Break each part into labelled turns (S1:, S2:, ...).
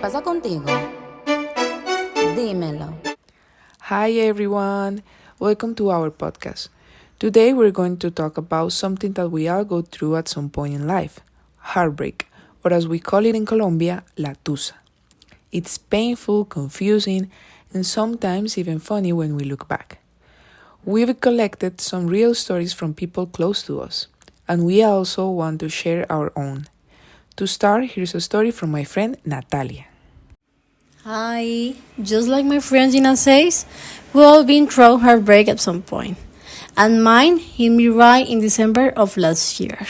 S1: pasa contigo? Dímelo.
S2: Hi everyone, welcome to our podcast. Today we're going to talk about something that we all go through at some point in life, heartbreak, or as we call it in Colombia, la tusa. It's painful, confusing, and sometimes even funny when we look back. We've collected some real stories from people close to us, and we also want to share our own. To start, here's a story from my friend Nathalia.
S3: Hi, just like my friend Gina says, we've all been through heartbreak at some point. And mine hit me right in December of last year.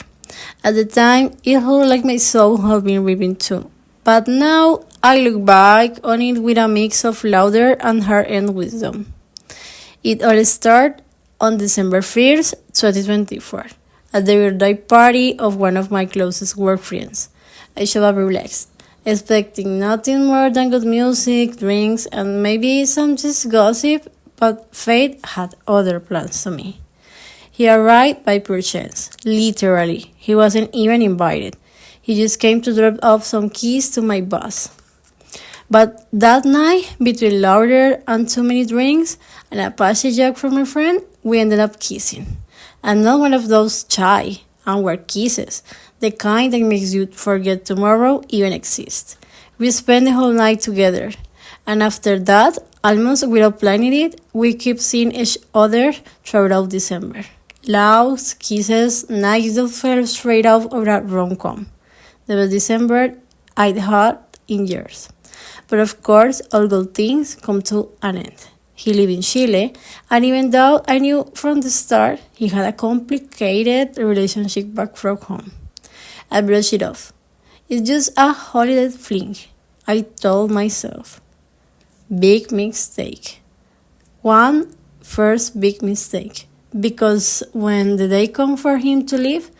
S3: At the time, it felt like my soul had been ripping too. But now, I look back on it with a mix of laughter and heart-end wisdom. It all started on December 1st, 2024, at the birthday party of one of my closest work friends. I showed up relaxed, expecting nothing more than good music, drinks, and maybe some just gossip, but fate had other plans to me. He arrived by pure chance, literally. He wasn't even invited. He just came to drop off some keys to my bus. But that night, between laughter and too many drinks and a passy joke from my friend, we ended up kissing. And not one of those shy, awkward kisses, the kind that makes you forget tomorrow even exists. We spent the whole night together, and after that, almost without planning it, we kept seeing each other throughout December. Laughs, kisses, nights that felt straight out of a rom-com. The best December I'd had in years. But of course, all good things come to an end. He lived in Chile, and even though I knew from the start he had a complicated relationship back from home, I brushed it off. It's just a holiday fling, I told myself. Big mistake. One first big mistake. Because when the day came for him to leave,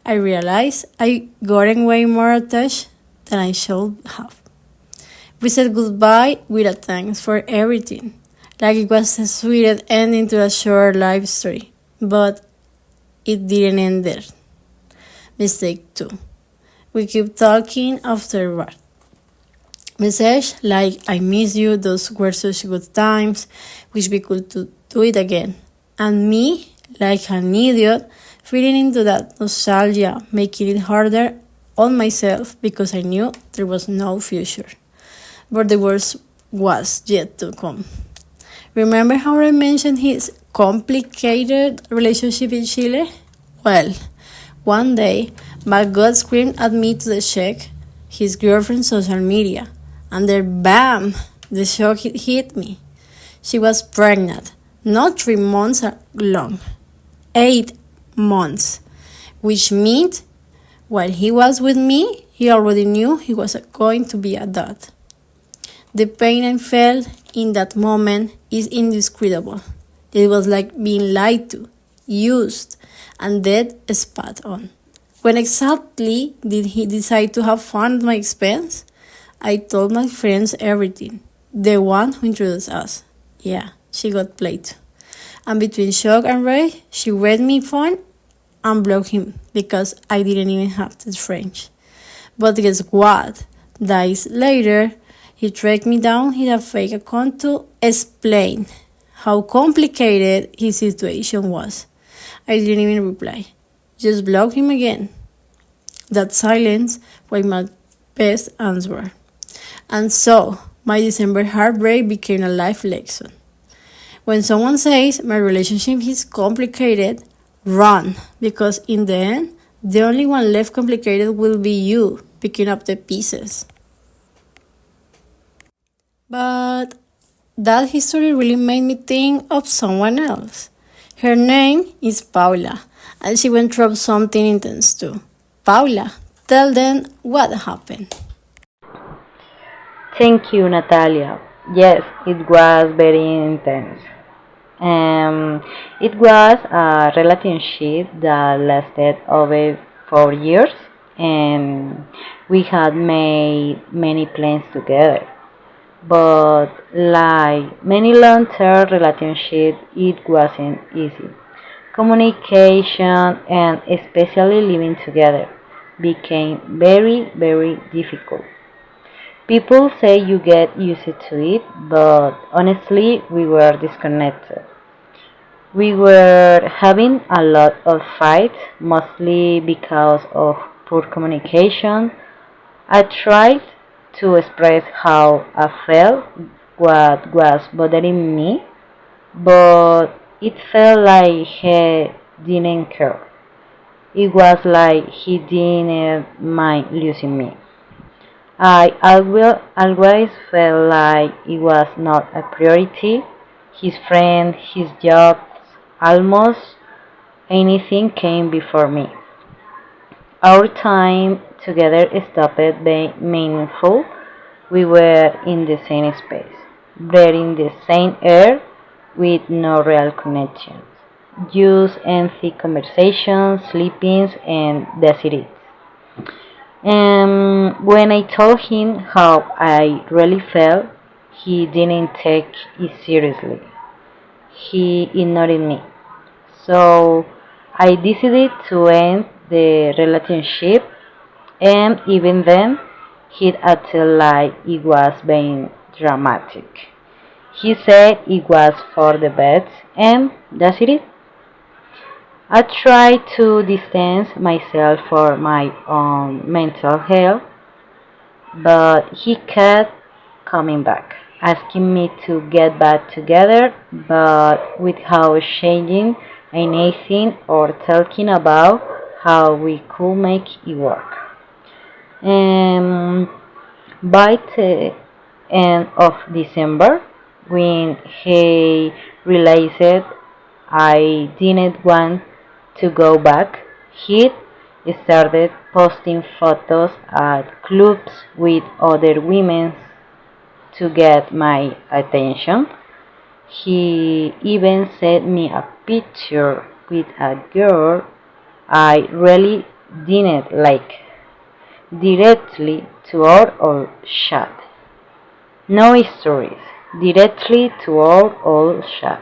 S3: I realized I gotten way more attached than I should have. We said goodbye with a thanks for everything, like it was the sweetest ending to a short life story. But it didn't end there. Mistake 2. We keep talking afterward. Message like, I miss you, those were such good times, wish we could do it again. And me, like an idiot, feeding into that nostalgia, making it harder on myself because I knew there was no future. But the worst was yet to come. Remember how I mentioned his complicated relationship in Chile? Well, one day, my God screamed at me to check his girlfriend's social media, and then bam, the shock hit me. She was pregnant, not 3 months long, 8 months, which meant while he was with me, he already knew he was going to be a dad. The pain I felt in that moment is indescribable. It was like being lied to, used, and dead spot on. When exactly did he decide to have fun at my expense? I told my friends everything. The one who introduced us. Yeah, she got played. And between shock and rage, she read me phone and blocked him because I didn't even have the French. But guess what? Days later, he tracked me down in a fake account to explain how complicated his situation was. I didn't even reply. Just block him again. That silence was my best answer. And so, my December heartbreak became a life lesson. When someone says my relationship is complicated, run, because in the end, the only one left complicated will be you picking up the pieces. But that history really made me think of someone else. Her name is Paula, and she went through something intense too. Paula, tell them what happened.
S4: Thank you, Natalia. Yes, it was very intense. It was a relationship that lasted over 4 years, and we had made many plans together. But like many long-term relationships, it wasn't easy. Communication and especially living together became very, very difficult. People say you get used to it, but honestly, we were disconnected. We were having a lot of fights, mostly because of poor communication. I tried to express how I felt, what was bothering me, but it felt like he didn't care. It was like he didn't mind losing me. I always felt like it was not a priority. His friend, his job, almost anything came before me. Our time together stopped being meaningful. We were in the same space, breathing the same air with no real connections. Just empty conversations, sleepings, and that's it. When I told him how I really felt, he didn't take it seriously. He ignored me. So I decided to end the relationship, and even then, he acted like it was being dramatic. He said it was for the best, and that's it. I tried to distance myself for my own mental health, but he kept coming back, asking me to get back together, but without changing anything or talking about how we could make it work. Um, by the end of December, when he realized I didn't want to go back, he started posting photos at clubs with other women to get my attention. He even sent me a picture with a girl I really didn't like directly to our old chat. No stories, directly to our old chat.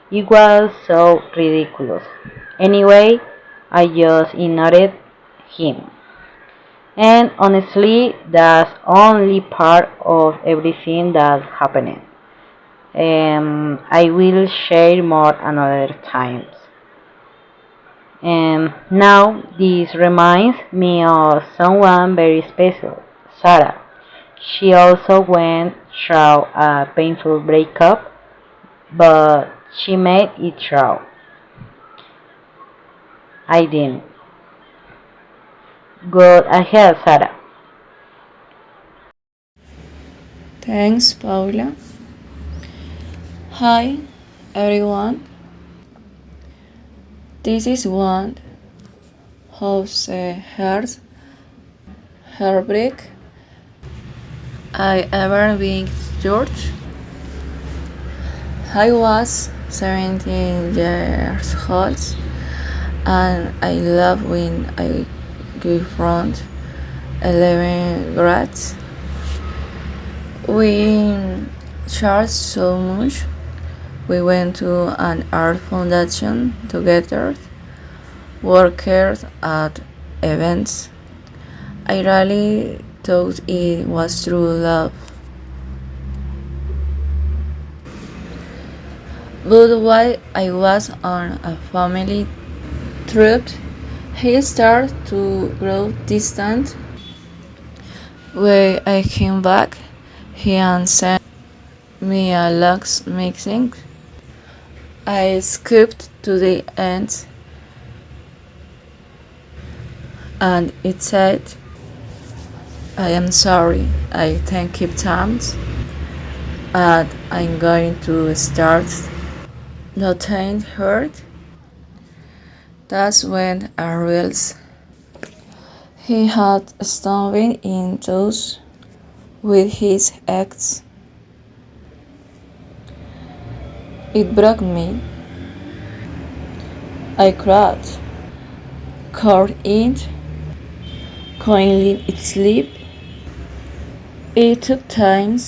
S4: It was so ridiculous. Anyway, I just ignored him. And honestly, that's only part of everything that happened. I will share more another times. And now this reminds me of someone very special, Sara. She also went through a painful breakup, but she made it through. I didn't. Go ahead, Sara.
S1: Thanks, Paula. Hi, everyone. This is one of the hardest heartbreak I ever been through. I was 17 years old, and I loved when I grew from 11 grades. We shared so much. We went to an art foundation together, worked at events. I really thought it was true love. But while I was on a family trip, he started to grow distant. When I came back, he sent me a log mixing. I skipped to the end, and it said, "I am sorry, I think keep times, and I'm going to start nothing hurt." That's when I realized he had stolen in touch with his ex. It broke me. I cried, caught in, couldn't sleep. It took time,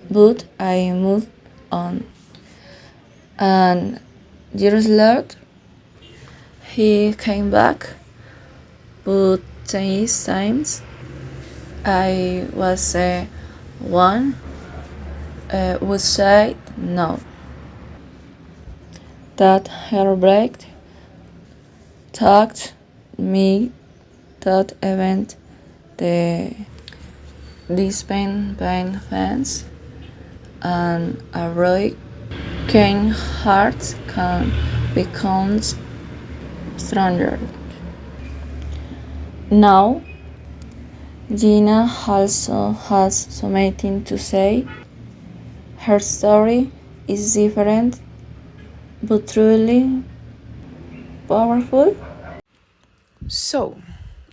S1: but I moved on. And years later, he came back, but this time I was one would say no. That heartbreak taught me that even the pain fans and a really kind heart can become stronger. Now, Gina also has something to say. Her story is different but truly powerful.
S2: So,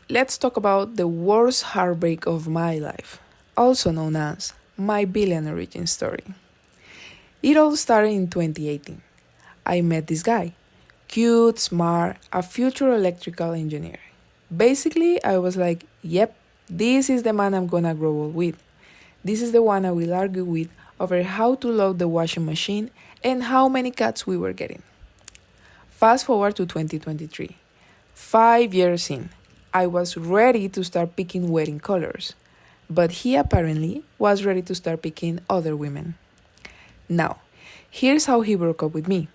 S2: let's talk about the worst heartbreak of my life, also known as my villain origin story. It all started in 2018. I met this guy, cute, smart, a future electrical engineer. Basically, I was like, yep, this is the man I'm gonna grow up with. This is the one I will argue with over how to load the washing machine and how many cats we were getting. Fast forward to 2023. 5 years in, I was ready to start picking wedding colors, but he apparently was ready to start picking other women. Now, here's how he broke up with me.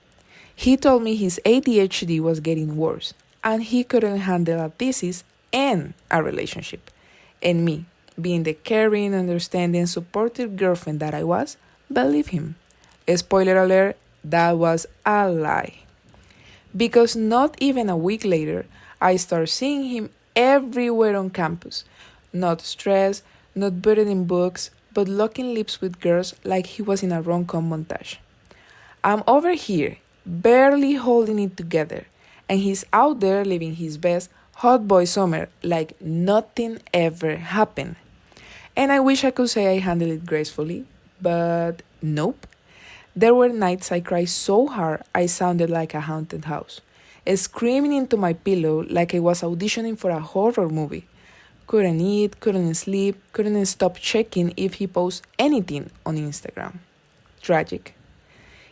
S2: He told me his ADHD was getting worse and he couldn't handle a thesis and a relationship. And me, being the caring, understanding, supportive girlfriend that I was, believed him. Spoiler alert, that was a lie. Because not even a week later, I start seeing him everywhere on campus. Not stressed, not buried in books, but locking lips with girls like he was in a rom-com montage. I'm over here, barely holding it together, and he's out there living his best hot boy summer like nothing ever happened. And I wish I could say I handled it gracefully, but nope. There were nights I cried so hard I sounded like a haunted house, screaming into my pillow like I was auditioning for a horror movie. Couldn't eat, couldn't sleep, couldn't stop checking if he posts anything on Instagram. Tragic.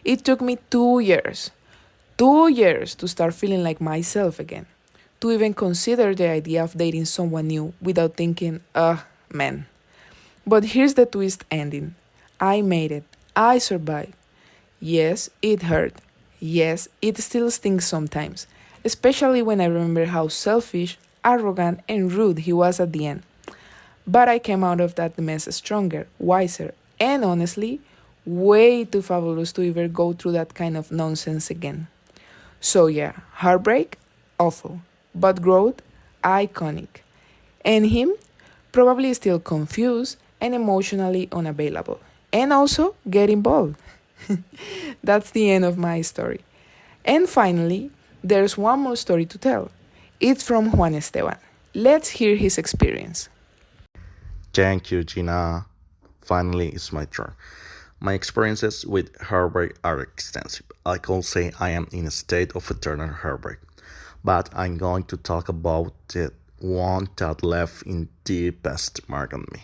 S2: It took me 2 years. 2 years to start feeling like myself again. To even consider the idea of dating someone new without thinking, man. But here's the twist ending. I made it. I survived. Yes, it hurt. Yes, it still stings sometimes, especially when I remember how selfish, arrogant, and rude he was at the end. But I came out of that mess stronger, wiser, and honestly, way too fabulous to ever go through that kind of nonsense again. So yeah, heartbreak, awful, but growth, iconic. And him, probably still confused and emotionally unavailable, and also getting bold. That's the end of my story. And finally, there's one more story to tell. It's from Juan Esteban. Let's hear his experience.
S5: Thank you, Gina. Finally, it's my turn. My experiences with heartbreak are extensive. I could say I am in a state of eternal heartbreak, but I'm going to talk about the one that left in deepest mark on me.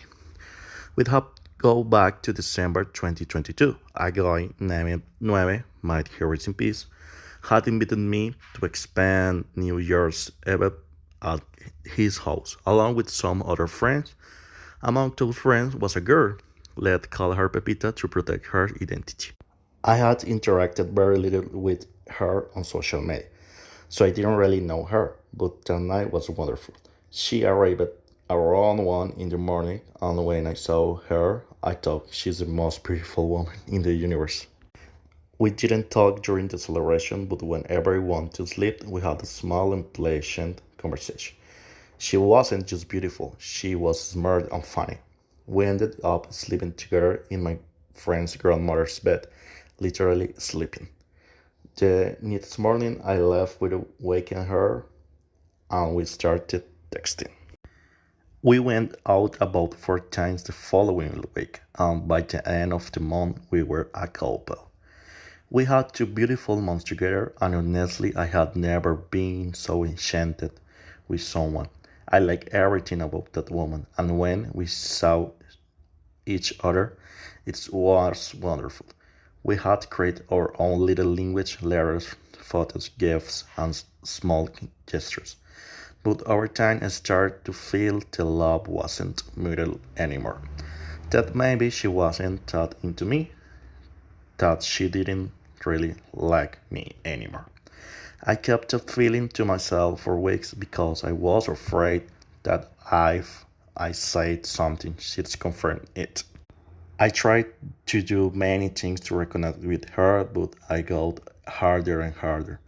S5: We have go back to December 2022. A guy named Nueve, might he rest in peace, had invited me to spend New Year's Eve at his house, along with some other friends. Among those friends was a girl. Let's call her Pepita to protect her identity. I had interacted very little with her on social media, so I didn't really know her, but that night was wonderful. She arrived around 1 in the morning, and when I saw her, I thought she's the most beautiful woman in the universe. We didn't talk during the celebration, but when everyone went to sleep, we had a small and pleasant conversation. She wasn't just beautiful, she was smart and funny. We ended up sleeping together in my friend's grandmother's bed, literally sleeping. The next morning, I left with waking her, and we started texting. We went out about 4 times the following week, and by the end of the month, we were a couple. We had 2 beautiful months together, and honestly, I had never been so enchanted with someone. I liked everything about that woman, and when we saw each other, it was wonderful. We had created our own little language, letters, photos, gifts, and small gestures. But over time, I started to feel the love wasn't mutual anymore. That maybe she wasn't that into me, that she didn't really like me anymore. I kept that feeling to myself for weeks because I was afraid that if I said something, she'd confirm it. I tried to do many things to reconnect with her, but I got harder and harder.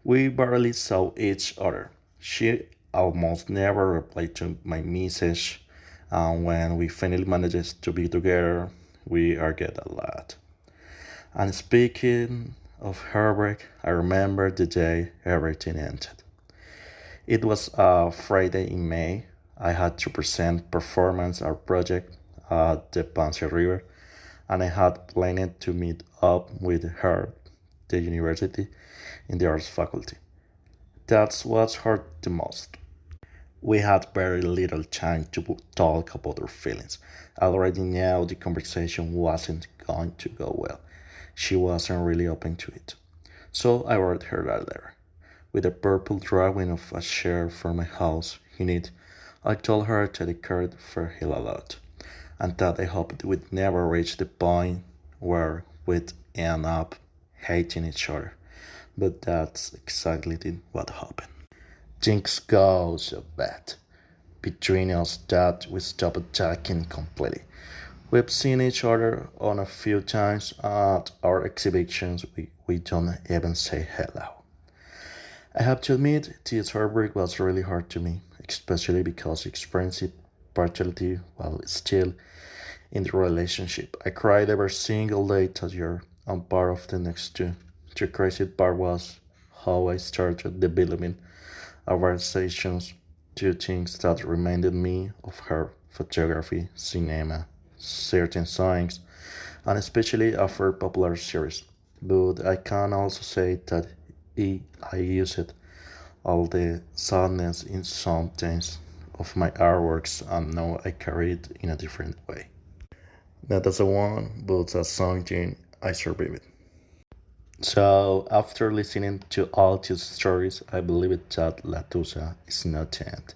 S5: We barely saw each other. She almost never replied to my message, and when we finally managed to be together, we argued a lot. And speaking of heartbreak, I remember the day everything ended. It was a Friday in May. I had to present performance art project at the Ponce River, and I had planned to meet up with her at the university in the arts faculty. That's what hurt the most. We had very little time to talk about our feelings. I already knew the conversation wasn't going to go well. She wasn't really open to it. So I wrote her a letter. With a purple drawing of a chair from my house in it, I told her that I cared for her a lot, and that I hoped we'd never reach the point where we'd end up hating each other. But that's exactly what happened. Things go so bad between us that we stopped talking completely. We've seen each other on a few times at our exhibitions. We don't even say hello. I have to admit, this heartbreak was really hard to me, especially because I experienced it partially while still in the relationship. I cried every single day that year, and part of the next two. The crazy part was how I started developing conversations to things that reminded me of her photography, cinema, certain songs, and especially after popular series. But I can also say that I used all the sadness in some things of my artworks and now I carry it in a different way. Not as a one, but as something I survived. So, after listening to all these stories, I believe that La Tusa is not the end.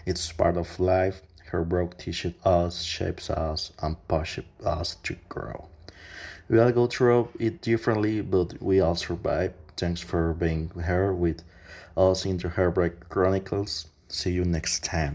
S5: It's part of life. Her work teaches us, shapes us, and pushes us to grow. We all go through it differently, but we all survive. Thanks for being here with us in the Heartbreak Chronicles. See you next time.